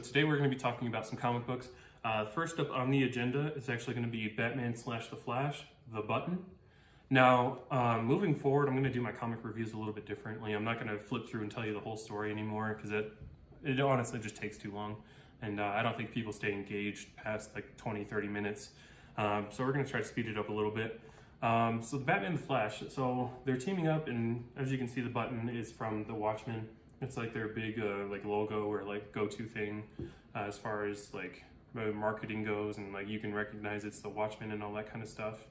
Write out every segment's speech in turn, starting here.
today we're going to be talking about some comic books. First up on the agenda is actually going to be Batman / The Flash, The Button. Now, moving forward, I'm going to do my comic reviews a little bit differently. I'm not going to flip through and tell you the whole story anymore because it honestly just takes too long. And I don't think people stay engaged past like 20-30 minutes. So we're going to try to speed it up a little bit. So the Batman and the Flash, so they're teaming up, and as you can see, the button is from the Watchmen. It's like their big like logo or like go-to thing as far as like marketing goes, and like you can recognize it's the Watchmen and all that kind of stuff.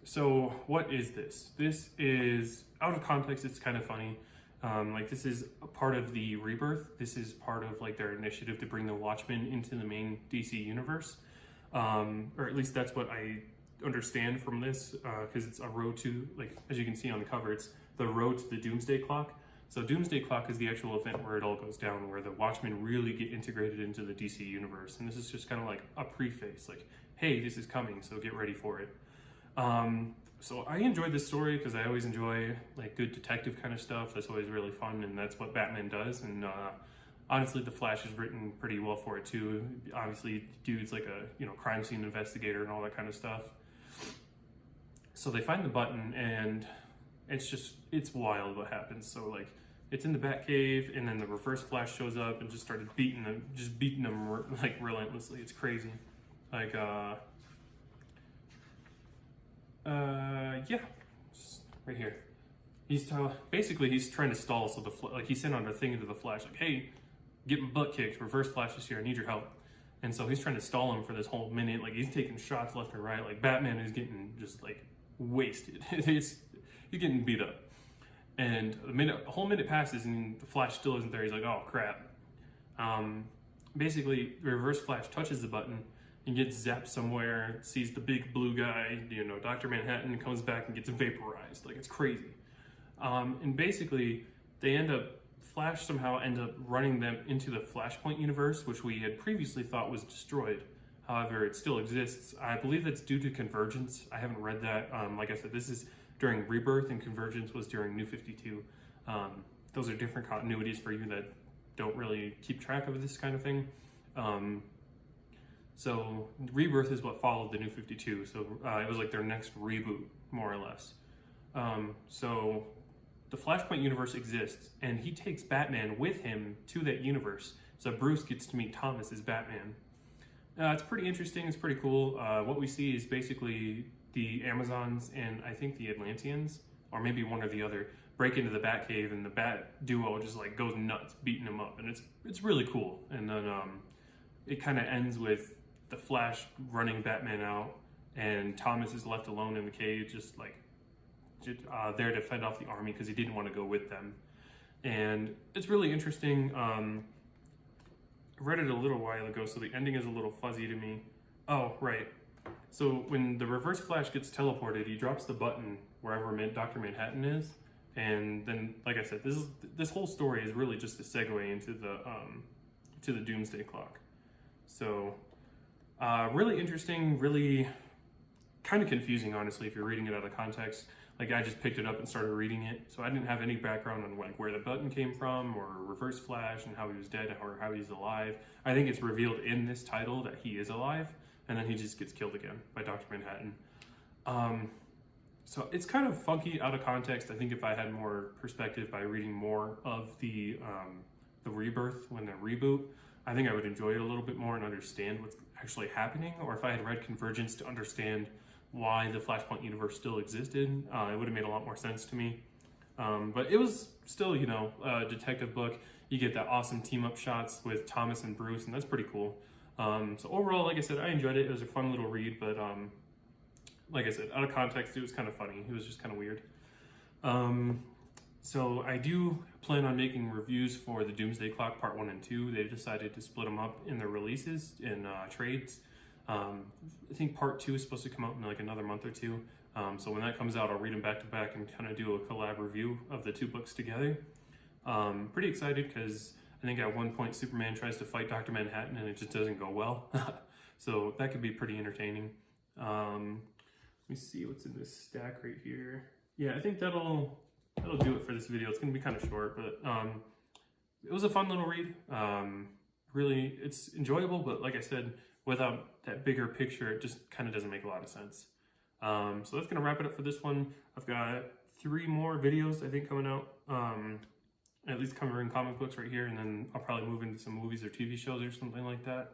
So what is this? This is, out of context, it's kind of funny. Like this is a part of the Rebirth. This is part of like their initiative to bring the Watchmen into the main DC universe. Or at least that's what I understand from this, because it's a road to, like, as you can see on the cover, it's the road to the Doomsday Clock. So Doomsday Clock is the actual event where it all goes down, where the Watchmen really get integrated into the DC universe. And this is just kind of like a preface, like, hey, this is coming, so get ready for it. So I enjoyed this story because I always enjoy like good detective kind of stuff. That's always really fun, and that's what Batman does. And honestly, the Flash is written pretty well for it too. Obviously, dude's like a crime scene investigator and all that kind of stuff. So they find the button, and it's wild what happens. So like it's in the Batcave, and then the Reverse Flash shows up and just started beating them like relentlessly. It's crazy. Like yeah, right here. He's basically he's trying to stall, so he sent out a thing into the Flash like, hey, get my butt kicked. Reverse Flash is here. I need your help. And so he's trying to stall him for this whole minute. Like he's taking shots left and right. Like Batman is getting just like wasted. He's getting beat up. And a whole minute passes, and the Flash still isn't there. He's like, oh crap. Basically, Reverse Flash touches the button and gets zapped somewhere, sees the big blue guy, Dr. Manhattan, comes back and gets vaporized. Like, it's crazy. And basically, Flash somehow ends up running them into the Flashpoint universe, which we had previously thought was destroyed. However, it still exists. I believe that's due to Convergence. I haven't read that. Like I said, this is during Rebirth, and Convergence was during New 52. Those are different continuities for you that don't really keep track of this kind of thing. So Rebirth is what followed the New 52. So it was like their next reboot, more or less. So the Flashpoint universe exists, and he takes Batman with him to that universe. So Bruce gets to meet Thomas as Batman. It's pretty interesting. It's pretty cool. What we see is basically the Amazons and I think the Atlanteans, or maybe one or the other, break into the Batcave, and the Bat duo just like goes nuts, beating them up, and it's really cool. And then it kind of ends with the Flash running Batman out, and Thomas is left alone in the cage, just there to fend off the army because he didn't want to go with them. And it's really interesting. I read it a little while ago, so the ending is a little fuzzy to me. Oh, right. So when the Reverse Flash gets teleported, he drops the button wherever Dr. Manhattan is, and then, like I said, this whole story is really just a segue into the Doomsday Clock. So really interesting, really kind of confusing, honestly, if you're reading it out of context. Like, I just picked it up and started reading it, so I didn't have any background on like where the button came from, or Reverse Flash and how he was dead, or how he's alive. I think it's revealed in this title that he is alive, and then he just gets killed again by Dr. Manhattan. So it's kind of funky out of context. I think if I had more perspective by reading more of the Rebirth when they reboot, I think I would enjoy it a little bit more and understand what's actually happening. Or if I had read Convergence to understand why the Flashpoint universe still existed, it would have made a lot more sense to me. But it was still, a detective book. You get that awesome team-up shots with Thomas and Bruce, and that's pretty cool. So overall, like I said, I enjoyed it. It was a fun little read, but like I said, out of context, it was kind of funny. It was just kind of weird. So I do plan on making reviews for the Doomsday Clock Part 1 and 2. They decided to split them up in their releases in trades. I think Part 2 is supposed to come out in like another month or two. So when that comes out, I'll read them back to back and kind of do a collab review of the two books together. Pretty excited because I think at one point Superman tries to fight Dr. Manhattan and it just doesn't go well. So that could be pretty entertaining. Let me see what's in this stack right here. Yeah, I think that'll do it for this video. It's going to be kind of short, but it was a fun little read. Really, it's enjoyable, but like I said, without that bigger picture, it just kind of doesn't make a lot of sense. So that's gonna wrap it up for this one. I've got 3 more videos I think coming out, at least covering comic books right here, and then I'll probably move into some movies or TV shows or something like that.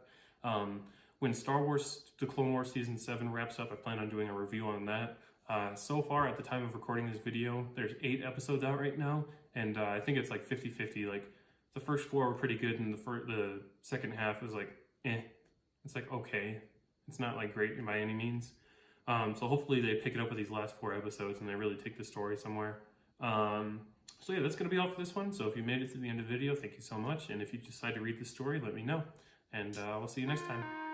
When Star Wars: The Clone Wars Season 7 wraps up, I plan on doing a review on that. So far, at the time of recording this video, there's 8 episodes out right now, and I think it's like 50-50. Like, the first 4 were pretty good, and the second half was like, eh. It's like, okay. It's not like great by any means. So hopefully they pick it up with these last 4 episodes and they really take the story somewhere. So yeah, that's going to be all for this one. So if you made it to the end of the video, thank you so much. And if you decide to read the story, let me know. And we'll see you next time.